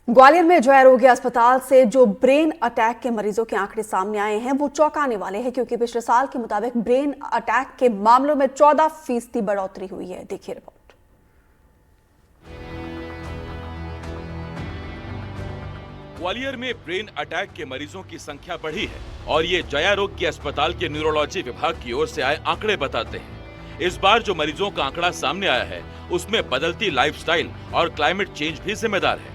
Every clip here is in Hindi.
ग्वालियर में जय आरोग्य अस्पताल से जो ब्रेन अटैक के मरीजों के आंकड़े सामने आए हैं वो चौंकाने वाले हैं, क्योंकि पिछले साल के मुताबिक ब्रेन अटैक के मामलों में 14% बढ़ोतरी हुई है। देखिए रिपोर्ट। ग्वालियर में ब्रेन अटैक के मरीजों की संख्या बढ़ी है और ये जय आरोग्य अस्पताल के न्यूरोलॉजी विभाग की ओर से आए आंकड़े बताते हैं। इस बार जो मरीजों का आंकड़ा सामने आया है उसमें बदलती लाइफस्टाइल और क्लाइमेट चेंज भी जिम्मेदार है।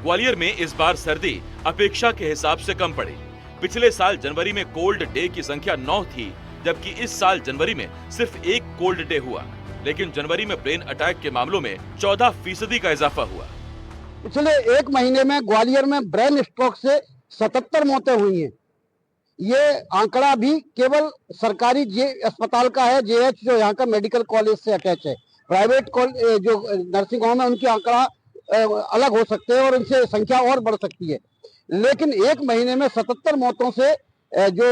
ग्वालियर में इस बार सर्दी अपेक्षा के हिसाब से कम पड़ी। पिछले साल जनवरी में कोल्ड डे की संख्या 9 थी, जबकि इस साल जनवरी में सिर्फ एक कोल्ड डे हुआ। लेकिन जनवरी में ब्रेन अटैक के मामलों में 14% का इजाफा हुआ। पिछले एक महीने में ग्वालियर में ब्रेन स्ट्रोक से 77 मौतें हुई हैं। ये आंकड़ा भी केवल सरकारी अस्पताल का है, जेएच जो यहाँ का मेडिकल कॉलेज से अटैच है। प्राइवेट जो नर्सिंग होम है उनकी आंकड़ा अलग हो सकते हैं और उनसे संख्या और बढ़ सकती है। लेकिन एक महीने में 77 मौतों से जो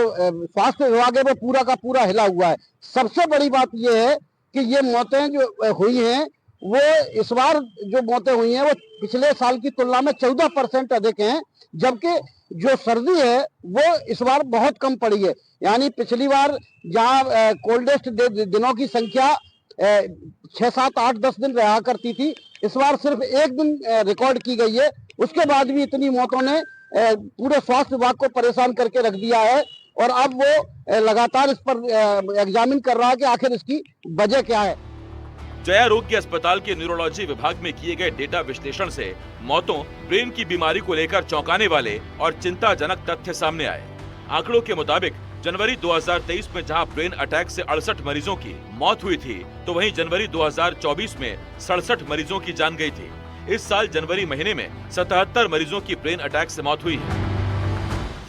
स्वास्थ्य विभाग है वो पूरा का पूरा हिला हुआ है। सबसे बड़ी बात यह है कि ये मौतें जो हुई हैं वो इस बार जो मौतें हुई हैं वो पिछले साल की तुलना में 14% अधिक हैं, जबकि जो सर्दी है वो इस बार बहुत कम पड़ी है। यानी पिछली बार जहाँ कोल्डेस्ट दिनों की संख्या 6, 7, 8, 10 दिन रहा करती थी, इस बार सिर्फ एक दिन रिकॉर्ड की गई है। उसके बाद भी इतनी मौतों ने पूरे स्वास्थ्य विभाग को परेशान करके रख दिया है और अब वो लगातार इस पर एग्जामिन कर रहा है कि आखिर इसकी वजह क्या है। जय आरोग्य अस्पताल के न्यूरोलॉजी विभाग में किए गए डेटा विश्लेषण से मौतों, ब्रेन की बीमारी को लेकर चौंकाने वाले और चिंताजनक तथ्य सामने आए। आंकड़ों के मुताबिक जनवरी 2023 में जहां ब्रेन अटैक से 68 मरीजों की मौत हुई थी, तो वहीं जनवरी 2024 में 67 मरीजों की जान गई थी। इस साल जनवरी महीने में 77 मरीजों की ब्रेन अटैक से मौत हुई है।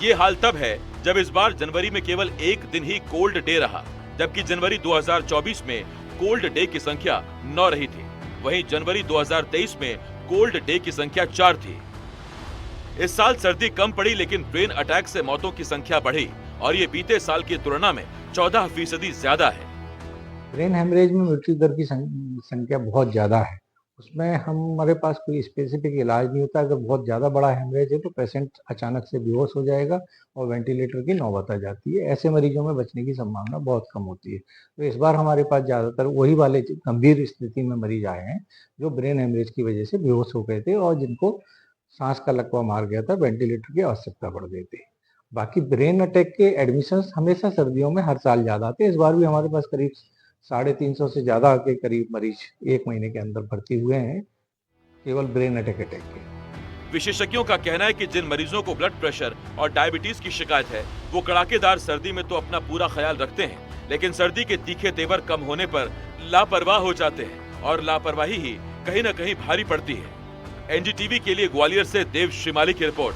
ये हाल तब है जब इस बार जनवरी में केवल एक दिन ही कोल्ड डे रहा, जबकि जनवरी 2024 में कोल्ड डे की संख्या 9 रही थी। वहीं जनवरी 2023 में कोल्ड डे की संख्या 4 थी। इस साल सर्दी कम पड़ी, लेकिन ब्रेन अटैक से मौतों की संख्या बढ़ी और ये बीते साल की तुलना में 14% ज्यादा है। ब्रेन हेमरेज में मृत्यु दर की संख्या बहुत ज्यादा है। उसमें हमारे पास कोई स्पेसिफिक इलाज नहीं होता। अगर बहुत ज्यादा बड़ा हेमरेज है तो पेशेंट अचानक से बेहोश हो जाएगा और वेंटिलेटर की नौबत आ जाती है। ऐसे मरीजों में बचने की संभावना बहुत कम होती है। तो इस बार हमारे पास ज्यादातर वही वाले गंभीर स्थिति में मरीज आए हैं जो ब्रेन हेमरेज की वजह से बेहोश हो गए थे और जिनको सांस का लकवा मार गया था, वेंटिलेटर की आवश्यकता पड़ गई थी। बाकी ब्रेन अटैक के एडमिशंस हमेशा सर्दियों में हर साल ज्यादा आते हैं। इस बार भी हमारे पास करीब 350 से ज्यादा के करीब मरीज एक महीने के अंदर भर्ती हुए हैं केवल ब्रेन अटैक के। विशेषज्ञों का कहना है कि जिन मरीजों को ब्लड प्रेशर और डायबिटीज की शिकायत है वो कड़ाकेदार सर्दी में तो अपना पूरा ख्याल रखते हैं, लेकिन सर्दी के तीखे तेवर कम होने पर लापरवाह हो जाते हैं और लापरवाही ही कहीं न कहीं भारी पड़ती है। एनडीटीवी के लिए ग्वालियर से देव श्रीमाली की रिपोर्ट।